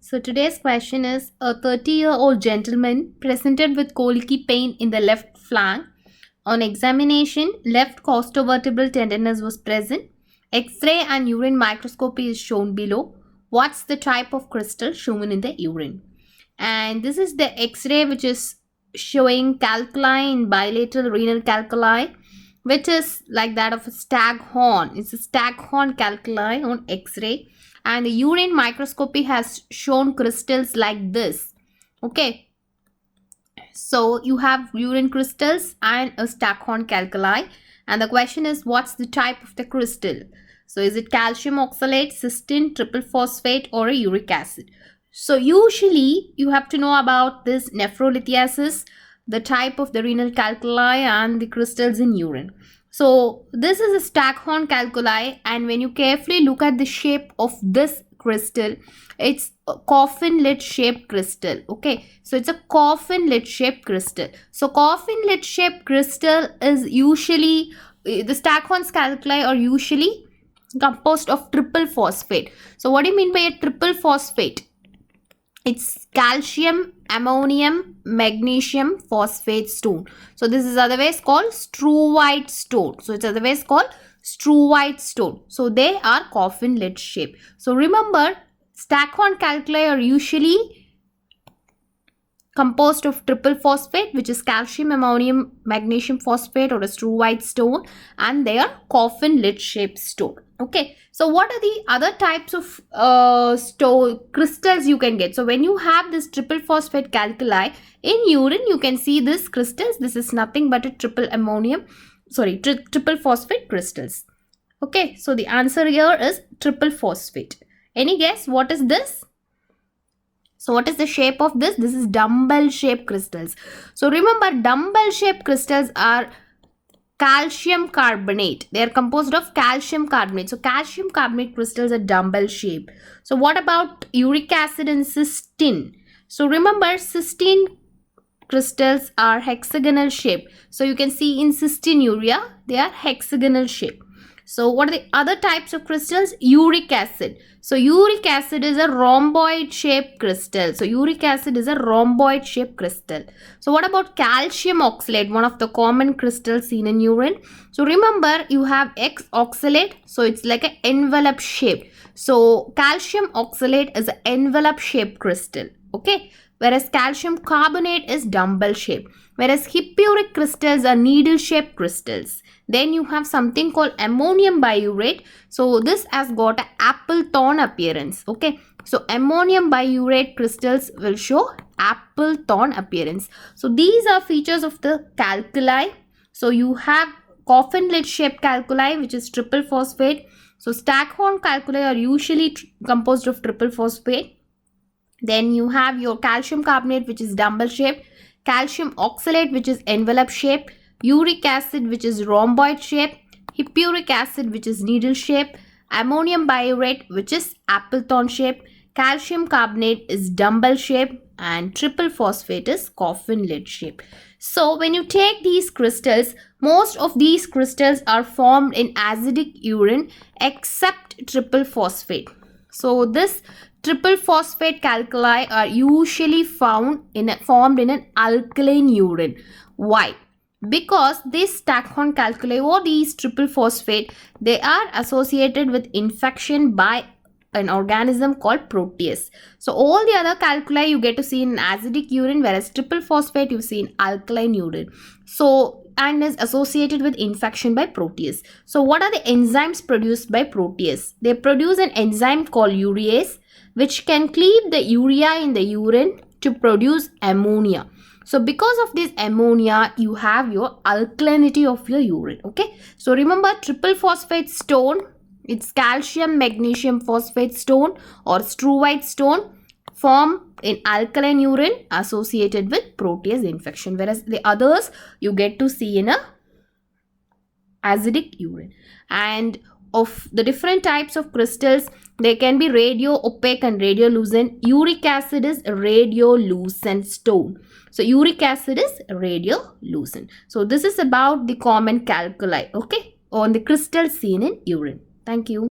So today's question is, a 30-year-old gentleman presented with colicky pain in the left flank. On examination, left costovertebral tenderness was present. X-ray and urine microscopy is shown below. What's the type of crystal shown in the urine? And this is the X-ray which is showing calculi in bilateral renal calculi, which is like that of a staghorn. It's a staghorn calculi on X-ray. And the urine microscopy has shown crystals like this. Okay. So you have urine crystals and a staghorn calculi. And the question is, what's the type of the crystal? So is it calcium oxalate, cysteine, triple phosphate, or a uric acid? So usually you have to know about this nephrolithiasis, the type of the renal calculi and the crystals in urine. So this is a staghorn calculi, and when you carefully look at the shape of this crystal, it's a coffin lid shaped crystal. Okay, so it's a coffin lid shaped crystal. So coffin lid shaped crystal is usually, the staghorn calculi are usually composed of triple phosphate. So what do you mean by a triple phosphate? It's calcium, ammonium, magnesium, phosphate stone. So this is otherwise called struvite stone. So it's otherwise called struvite stone. So they are coffin lid shape. So remember, staghorn calculi are usually composed of triple phosphate, which is calcium, ammonium, magnesium phosphate, or a struvite stone, and they are coffin lid shaped stone. Okay, so what are the other types of crystals you can get? So when you have this triple phosphate calculi in urine, you can see this crystals. This is nothing but a triple phosphate crystals. Okay, so the answer here is triple phosphate. Any guess what is this? So what is the shape of this? This is dumbbell shaped crystals. So remember, dumbbell shaped crystals are calcium carbonate. They are composed of calcium carbonate. So calcium carbonate crystals are dumbbell shape. So what about uric acid and cysteine? So remember, cysteine crystals are hexagonal shape. So you can see in cystinuria, they are hexagonal shape. So what are the other types of crystals? Uric acid. So uric acid is a rhomboid shaped crystal. So uric acid is a rhomboid shaped crystal. So what about calcium oxalate, one of the common crystals seen in urine? So remember, you have X oxalate. So it's like an envelope shape. So calcium oxalate is an envelope shaped crystal. Okay. Whereas calcium carbonate is dumbbell shape. Whereas hippuric crystals are needle shaped crystals. Then you have something called ammonium biurate. So this has got an apple thorn appearance. Okay. So ammonium biurate crystals will show apple thorn appearance. So these are features of the calculi. So you have coffin lid shaped calculi, which is triple phosphate. So staghorn calculi are usually composed of triple phosphate. Then you have your calcium carbonate, which is dumbbell shaped, calcium oxalate, which is envelope shape, uric acid, which is rhomboid shape, hippuric acid, which is needle shape, ammonium biurate, which is apple thorn shape, calcium carbonate is dumbbell shape, and triple phosphate is coffin lid shape. So when you take these crystals, most of these crystals are formed in acidic urine except triple phosphate. So this triple phosphate calculi are usually formed in an alkaline urine. Why? Because this staghorn calculi or these triple phosphate, they are associated with infection by an organism called Proteus. So all the other calculi you get to see in acidic urine, whereas triple phosphate you see in alkaline urine. So, and is associated with infection by Proteus. So what are the enzymes produced by Proteus? They produce an enzyme called urease, which can cleave the urea in the urine to produce ammonia. So because of this ammonia, you have your alkalinity of your urine. Okay. So remember, triple phosphate stone, it's calcium magnesium phosphate stone or struvite stone, form in alkaline urine associated with Proteus infection. Whereas the others you get to see in a acidic urine. And of the different types of crystals, they can be radio opaque and radiolucent. Uric acid is radiolucent stone. So uric acid is radiolucent. So this is about the common calculi, okay, on the crystals seen in urine. Thank you.